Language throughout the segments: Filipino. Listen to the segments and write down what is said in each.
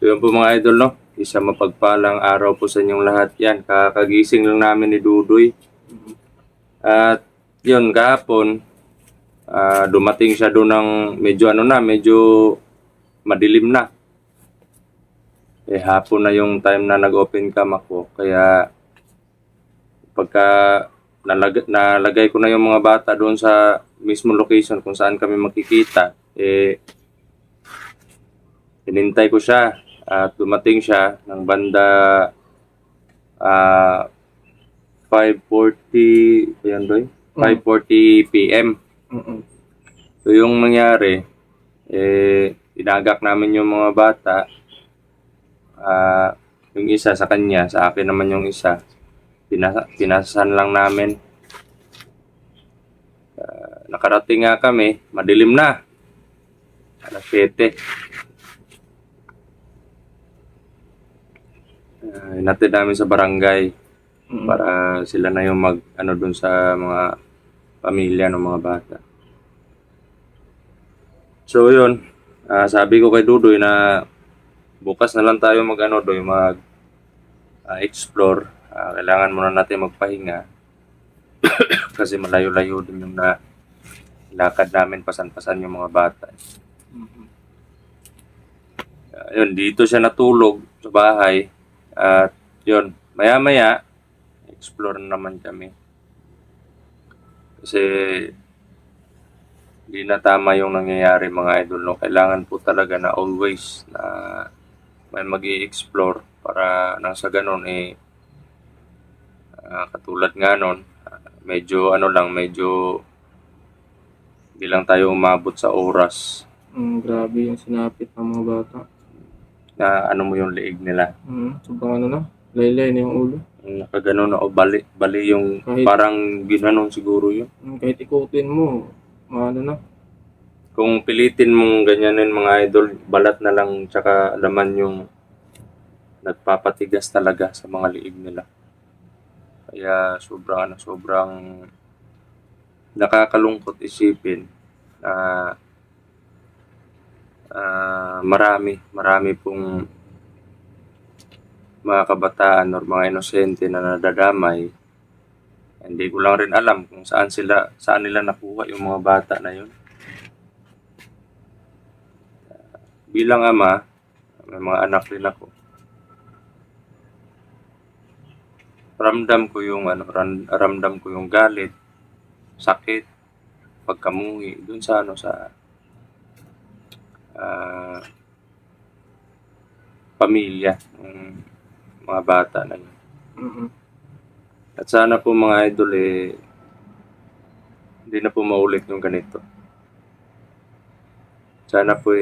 So yun po mga idol, no? Isang mapagpalang araw po sa inyong lahat yan. Kakagising lang namin ni Dudoy. At yun, kahapon, dumating siya doon ng medyo madilim na. Hapon na yung time na nag-open cam ako. Kaya pagka nalagay ko na yung mga bata doon sa mismo location kung saan kami makikita, hinintay ko siya at dumating siya ng banda 5:40 yan doy 5:40 PM. So yung nangyari, inagak namin yung mga bata, yung isa sa kanya, sa akin naman yung isa, pinasasan lang namin. Nakarating nga kami, madilim na, alas 7. Inatid namin sa barangay para sila na yung doon sa mga pamilya ng mga bata. So yun, sabi ko kay Dudoy na bukas na lang tayo explore. Kailangan muna natin magpahinga kasi malayo-layo din yung lakad namin, pasan-pasan yung mga bata. Yun, dito siya natulog sa bahay. At yun, maya-maya, explore na naman kami. Kasi hindi na tama yung nangyayari mga idol. No? Kailangan po talaga na always na may mag-i-explore para nang sa ganun katulad nga nun, medyo hindi lang tayo umabot sa oras. Grabe yung sinapit ng mga bata. Na mo yung leeg nila. Sobrang laylay na yung ulo. Nakaganon na o bali yung parang ginanon siguro yun. Kahit ikutin mo, na. Kung pilitin mong ganyanin mga idol, balat na lang tsaka laman yung nagpapatigas talaga sa mga liig nila. Kaya sobrang nakakalungkot isipin na marami pong mga kabataan or mga inosente na nadadamay. Hindi ko lang rin alam kung saan nila nakuha yung mga bata na yun. Bilang ama, may mga anak rin ako. Ramdam ko yung galit, sakit, pagkamuhi dun sa pamilya ng mga bata na yun. At sana po mga idol hindi na po maulit yung ganito. Sana po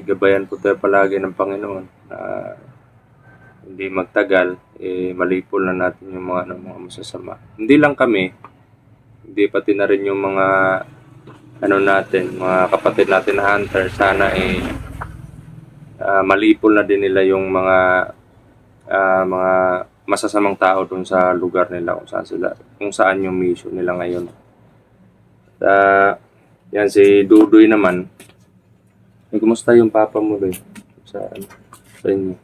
gabayan po tayo palagi ng Panginoon na hindi magtagal malipol na natin yung mga masasama. Hindi lang kami, hindi pati na rin yung mga mga kapatid natin na hunter. Sana malipol na din nila yung mga masasamang tao dun sa lugar nila kung saan yung mission nila ngayon. Yan si Dudoy naman. Kumusta yung papa mo doon sa inyo?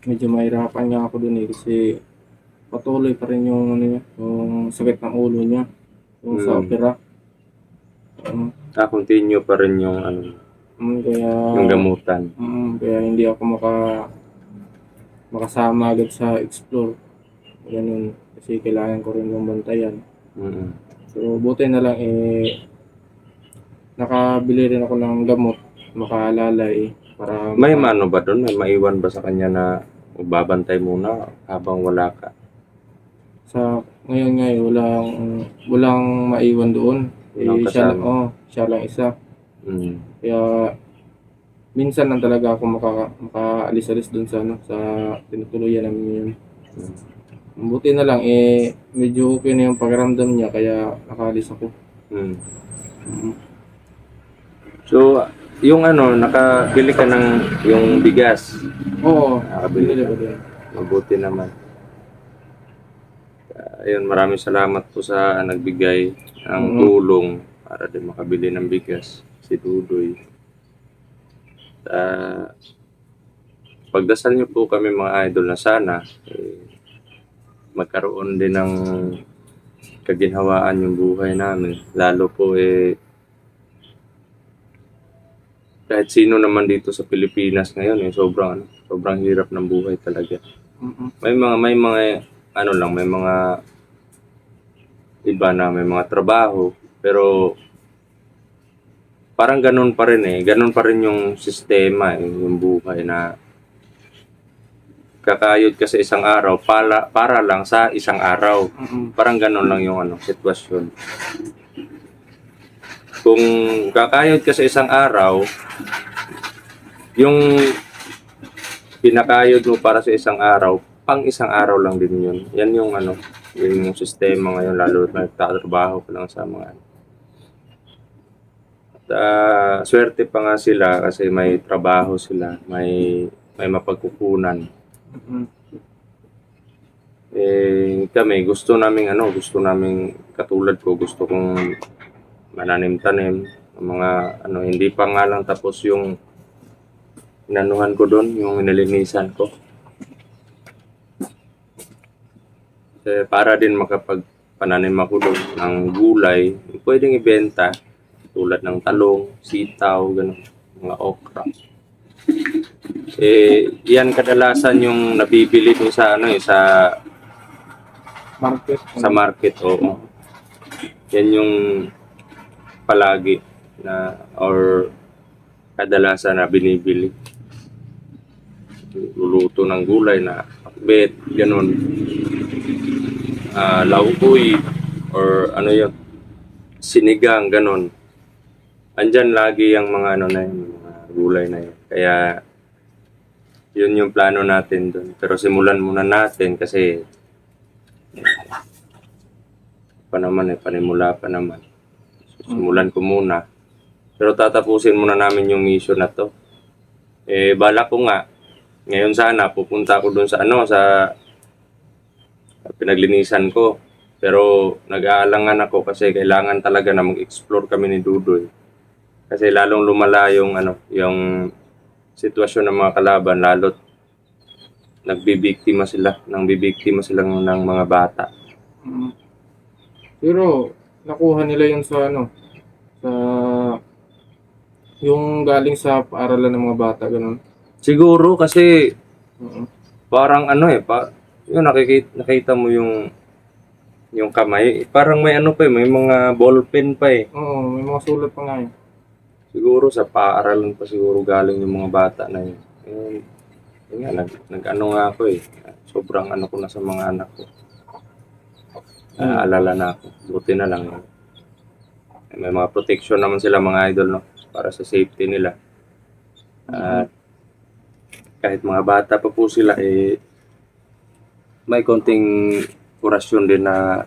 Medyo mahirapan nga ako dun kasi patuloy pa rin yung yung sakit ng ulo niya yung sa opera. Continue pa rin yung kaya yung gamutan. Kaya hindi ako makasama agad sa explore. Ganun kasi kailangan ko rin yung bantayan. So buti na lang nakabili rin ako ng gamot, makaalala para may mano ba doon? May maiwan ba sa kanya na babantay muna habang wala ka? Sa ngayon walang maiwan doon. Siya lang isa. Kaya minsan lang talaga ako makaalis-alis doon sa tinutuluyan namin yun. Buti na lang medyo okay na yung pakiramdam niya kaya nakaalis ako. So, yung nakabili ka ng yung bigas? Oo, nakabili ka. Mabuti naman. Ayun, maraming salamat po sa nagbigay ng tulong para din makabili ng bigas, si Dudoy. Pagdasal niyo po kami mga idol na sana magkaroon din ng kaginhawaan yung buhay namin. Lalo po kahit sino naman dito sa Pilipinas ngayon sobrang hirap ng buhay talaga. May mga may mga iba na may mga trabaho pero parang ganun pa rin yung sistema yung buhay na kakayod ka sa isang araw para lang sa isang araw. Parang ganun lang yung sitwasyon. Kung kakayod ka sa isang araw, yung pinakayod mo para sa isang araw, pang isang araw lang din yun. Yan yung yung sistema ngayon, lalo na nagtatrabaho ka lang sa mga swerte pa nga sila kasi may trabaho sila, may mapagkukunan. Kami gusto naming katulad ko, gusto kong mananim-tanim mga hindi pa nga lang tapos yung inanuhan ko doon, yung nilinisan ko. Para din makapagpananim ako doon ng gulay, pwedeng ibenta tulad ng talong, sitaw, ganun, mga okra. Yan kadalasan yung nabibili doon sa sa market, oo. Yan yung palagi na or kadalasan na binibili. Luluto ng gulay na akbet, ganun. Laukoy or yun, sinigang, ganun. Andyan lagi yung mga mga gulay na yun. Kaya yun yung plano natin doon. Pero simulan muna natin kasi panimula pa naman. Simulan ko muna. Pero tatapusin muna namin yung mission na to. Bala ko nga, ngayon sana pupunta ako doon sa pinaglinisan ko. Pero nag-aalangan ako kasi kailangan talaga na mag-explore kami ni Dudoy. Kasi lalong lumala yung sitwasyon ng mga kalaban, lalo't nagbibiktima sila ng mga bata. Pero nakuha nila yun sa sa yung galing sa paaralan ng mga bata, ganun. Siguro kasi parang yun nakita mo yung kamay, parang may may mga ballpen pa Oo, may mga sulat pa nga Siguro sa paaralan pa siguro galing yung mga bata na yun. Yun nga, nga ako sobrang ko na sa mga anak ko. Naalala na ako. Buti na lang. May mga protection naman sila mga idol, no? Para sa safety nila. At kahit mga bata pa po sila, may konting orasyon din na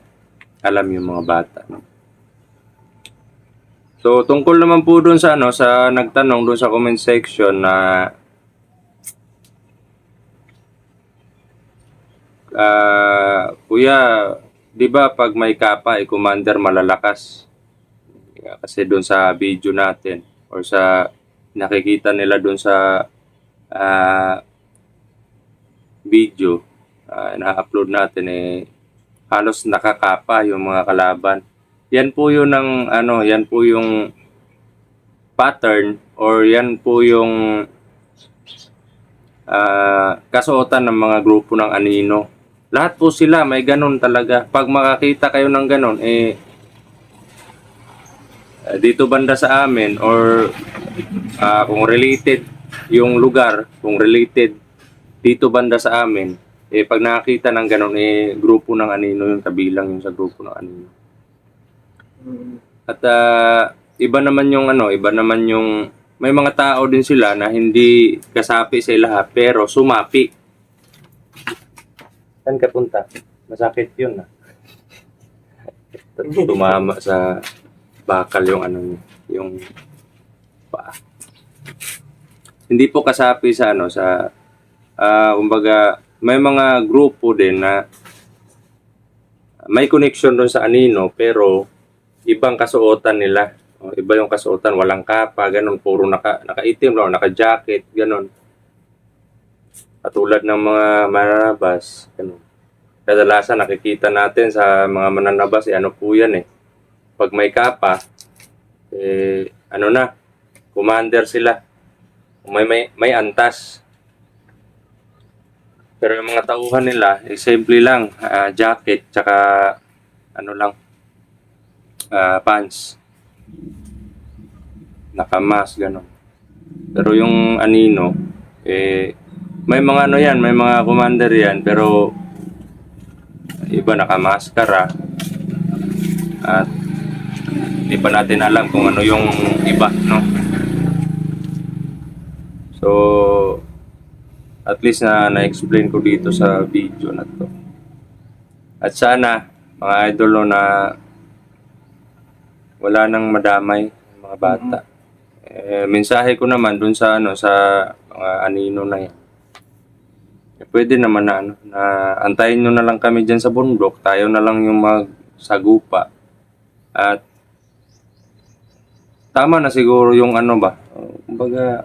alam yung mga bata, no? So, tungkol naman po dun sa sa nagtanong dun sa comment section na kuya, di ba pag may kapa, commander malalakas? Kasi dun sa video natin or sa nakikita nila dun sa video na-upload natin halos nakakapa yung mga kalaban. Yan po yun yan po yung pattern or yan po yung kasuotan ng mga grupo ng anino. Lahat po sila may ganun talaga. Pag makakita kayo ng ganun, dito banda sa amin or kung related yung lugar, kung related dito banda sa amin, pag nakakita ng ganun, grupo ng anino yung kabilang yung sa grupo ng anino. At iba naman yung may mga tao din sila na hindi kasapi sa lahat pero sumapi. Saan ka punta? Masakit yun tumama sa bakal yung paa. Hindi po kasapi sa kumbaga may mga grupo din na may connection doon sa anino pero ibang kasuotan nila O, iba yung kasuotan, walang kapa, ganun, puro nakaitim lang, naka-jacket, ganun. Katulad ng mga mananabas, ganun. Kadalasan nakikita natin sa mga mananabas, ano po yan eh. Pag may kapa, ano na, commander sila. May antas. Pero yung mga tauhan nila, simple lang, jacket, tsaka ano lang, pants. Nakamas, gano'n. Pero yung anino, may mga ano yan, may mga commander yan, pero iba nakamaskara. At di pa natin alam kung ano yung iba, no? So, at least na-explain ko dito sa video na to. At sana, mga idol, no, na wala nang madamay mga bata. Mensahe ko naman dun sa sa mga anino na yan. Pwede naman na na antayin nyo na lang kami dyan sa bundok, tayo na lang yung magsagupa. At tama na siguro yung kumbaga,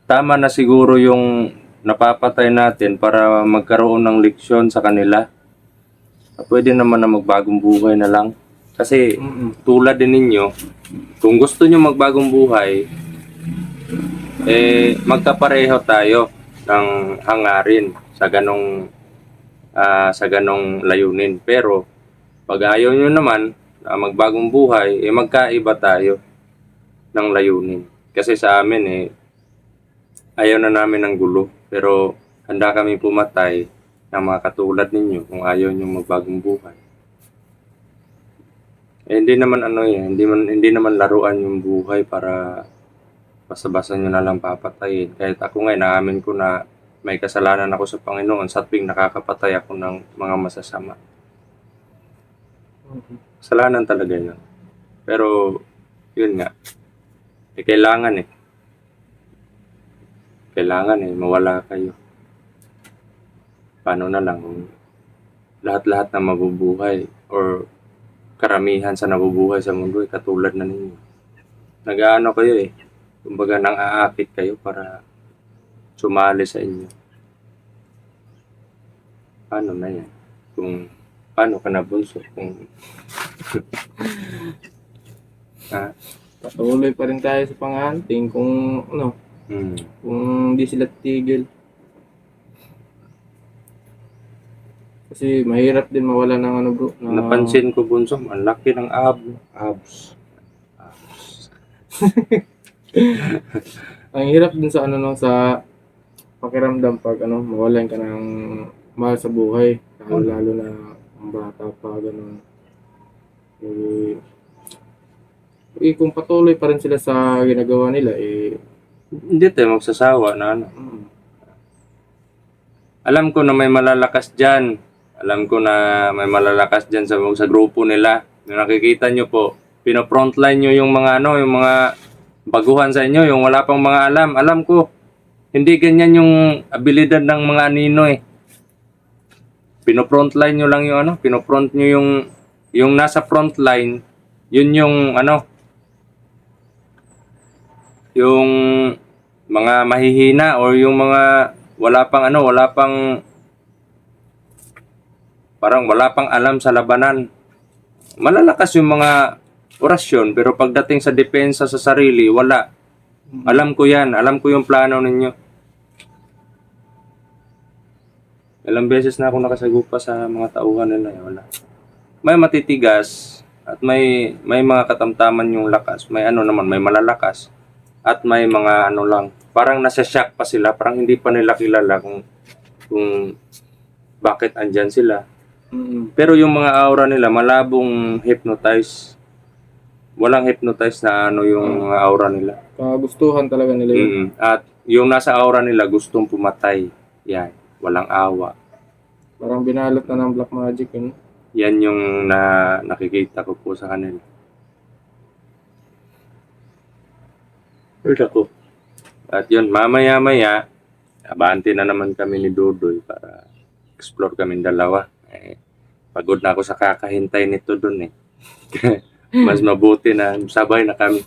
tama na siguro yung napapatay natin para magkaroon ng leksyon sa kanila. Pwede naman na magbagong buhay na lang. Kasi tulad din ninyo, kung gusto nyo magbagong buhay, magkapareho tayo ng hangarin sa ganong layunin. Pero pag ayaw nyo naman na magbagong buhay, magkaiba tayo ng layunin. Kasi sa amin ayaw na namin ng gulo. Pero handa kami pumatay ng mga katulad ninyo kung ayaw nyo magbagong buhay. Hindi naman hindi naman laruan yung buhay para basta-basta nyo na lang papatayin. Kahit ako nga, naamin ko na may kasalanan ako sa Panginoon sa tuwing nakakapatay ako ng mga masasama. Kasalanan talaga yun. Pero, yun nga. Kailangan mawala kayo. Paano na lang kung lahat-lahat na mabubuhay or karamihan sa nabubuhay sa mundo katulad na ninyo. Nag-aano kayo kumbaga nang aakit kayo para sumali sa inyo. Paano na yan? Kung paano ka nabunso? Kung Patuloy pa rin tayo sa panghunting kung kung hindi sila tigil. Kasi mahirap din mawala ng bro. Napansin ko, bunso, ang laki ng abs. Ang hirap din sa sa pakiramdam pag mawalan ka ng mahal sa buhay, lalo na ang bata pa ganun. Kung patuloy pa rin sila sa ginagawa nila hindi tayo magsasawa na Alam ko na may malalakas dyan. Alam ko na may malalakas dyan sa grupo nila. Yung nakikita nyo po, pino-frontline nyo yung mga yung mga baguhan sa inyo, yung wala pang mga alam. Alam ko, hindi ganyan yung abilidad ng mga anino Pino-frontline nyo lang yung pino-front nyo yung nasa frontline, yun yung yung mga mahihina or yung mga wala pang alam sa labanan. Malalakas yung mga orasyon, pero pagdating sa depensa sa sarili, wala. Alam ko yan. Alam ko yung plano ninyo. Ilang beses na ako nakasagupa sa mga tauhan nila. Wala. May matitigas at may mga katamtaman yung lakas. May may malalakas. At may mga lang. Parang nasa-shock pa sila. Parang hindi pa nila kilala kung bakit andyan sila. Pero yung mga aura nila, malabong hypnotize. Walang hypnotize na yung mga aura nila. Kagustuhan talaga nila yun. At yung nasa aura nila, gustong pumatay. Yan. Walang awa. Parang binalot na ng black magic yun. Yan yung nakikita ko po sa kanila. Ako. At yun, mamaya-maya, abante na naman kami ni Dudoy para explore kami dalawa. Pagod na ako sa kakahintay nito dun Mas mabuti na sabay na kami.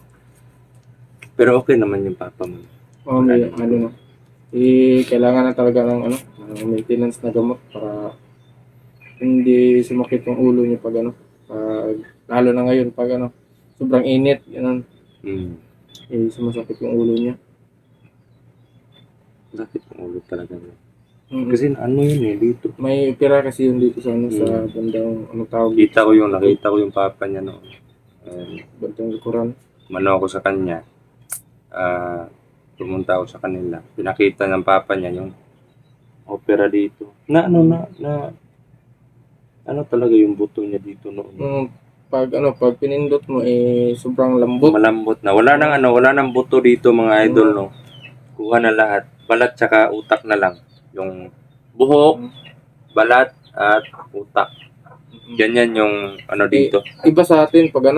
Pero okay naman yung papa mo. Oh, may ano na. Kailangan na talaga ng ng maintenance na gamot para hindi sumakit yung ulo niya pag lalo na ngayon pag sobrang init, ganun, Mm. sumasakit yung ulo niya. Sakit ang ulo talaga. Mm. Kasi ano yun dito. May opera kasi yun dito sa sa bandang tawag dito? Nakita ko yung papa niya noon. Bandang likuran. Mano ako sa kanya. Pumunta ako sa kanila. Pinakita ng papa niya yung opera dito. Ano talaga yung buto niya dito noon. Pag pinindot mo sobrang lambot. Malambot na. Wala nang buto dito mga idol, no. Kuha na lahat. Balat tsaka utak na lang. Yung buhok, balat at utak. Ganyan yung dito. Iba sa atin pag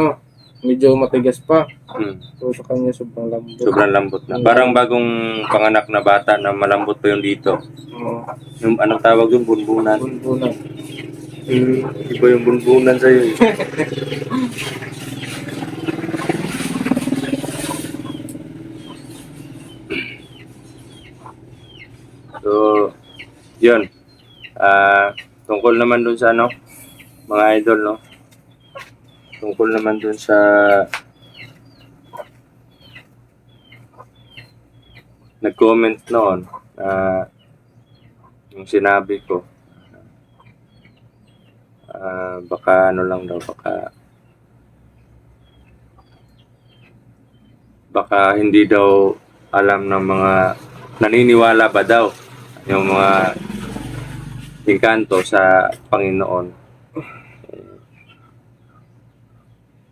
medyo matigas pa. Hmm. So sa kanya sobrang lambot. Sobrang lambot na. Parang bagong panganak na bata na malambot pa yung dito. Oo. Yung anong tawag yung bunbunan. Bunbunan. Iba yung bunbunan sa'yo. So, yun. Tungkol naman dun sa mga idol, no? Tungkol naman dun sa nag-comment noon yung sinabi ko baka lang daw, baka hindi daw alam ng mga naniniwala ba daw yung mga engkanto sa Panginoon.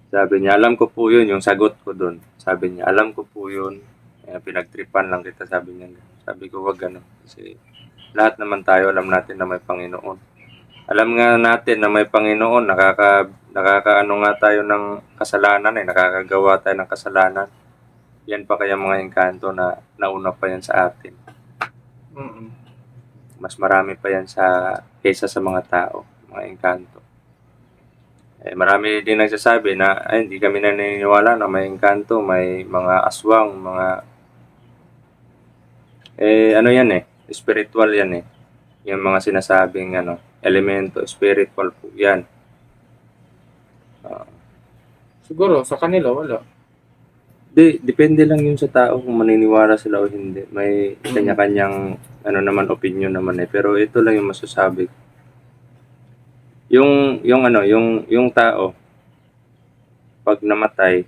Sabi niya, alam ko po yun, yung sagot ko dun. Sabi niya, alam ko po yun. Pinagtripan lang kita, sabi niya. Sabi ko, wag kasi lahat naman tayo alam natin na may Panginoon. Alam nga natin na may Panginoon, nakakaano nga tayo ng kasalanan, nakakagawa tayo ng kasalanan. Yan pa kaya mga engkanto na nauna pa yan sa atin. Mas marami pa yan kaysa sa mga tao, mga engkanto. Marami din nagsasabi na hindi kami naniniwala na may engkanto, may mga aswang, spiritual yan yung mga sinasabing elemento, spiritual po yan. Siguro sa kanila wala. Depende lang yun sa tao kung maniniwala sila o hindi. May kanya-kanyang opinion naman Pero ito lang yung masasabi. Yung tao pag namatay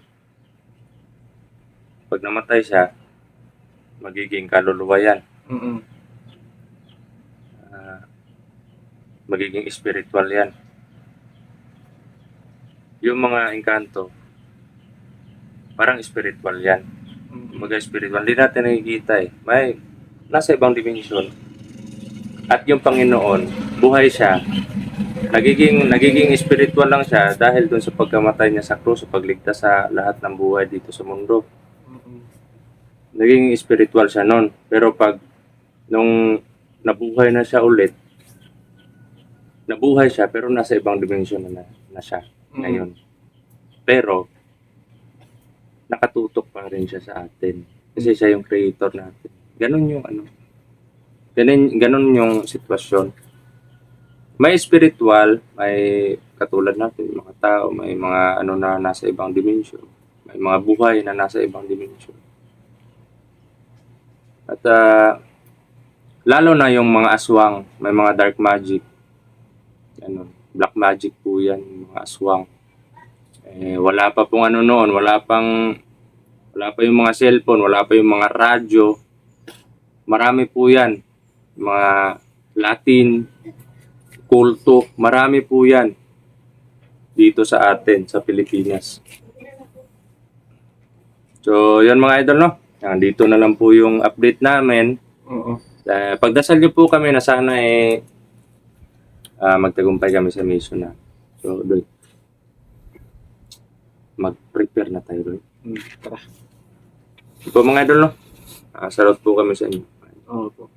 siya, magiging kaluluwa yan. Magiging spiritual yan. Yung mga engkanto, parang spiritual yan. Spiritual. Hindi natin nakikita May nasa ibang dimension. At yung Panginoon, buhay siya. Nagiging spiritual lang siya dahil doon sa pagkamatay niya sa krus, sa pagligtas sa lahat ng buhay dito sa mundo. Naging spiritual siya noon. Pero nung nabuhay na siya ulit, nabuhay siya pero nasa ibang dimension na siya ngayon. Pero nakatutok pa rin siya sa atin kasi siya yung creator natin. Ganun yung sitwasyon. May spiritual, may katulad natin, mga tao, may mga na nasa ibang dimension. May mga buhay na nasa ibang dimension. At lalo na yung mga aswang, may mga dark magic. Black magic po yan, mga aswang. Wala pa pong noon, wala pa yung mga cellphone, wala pa yung mga radyo. Marami po yan. Mga Latin, kulto, marami po yan dito sa atin, sa Pilipinas. So, yan mga idol, no? Dito na lang po yung update namin. Pagdasal niyo po kami na sana magtagumpay kami sa mission na. So, doon. Mag-prepare na tayo doon. Tara. Ito mga idol, no? Salot po kami sa inyo. Oo po.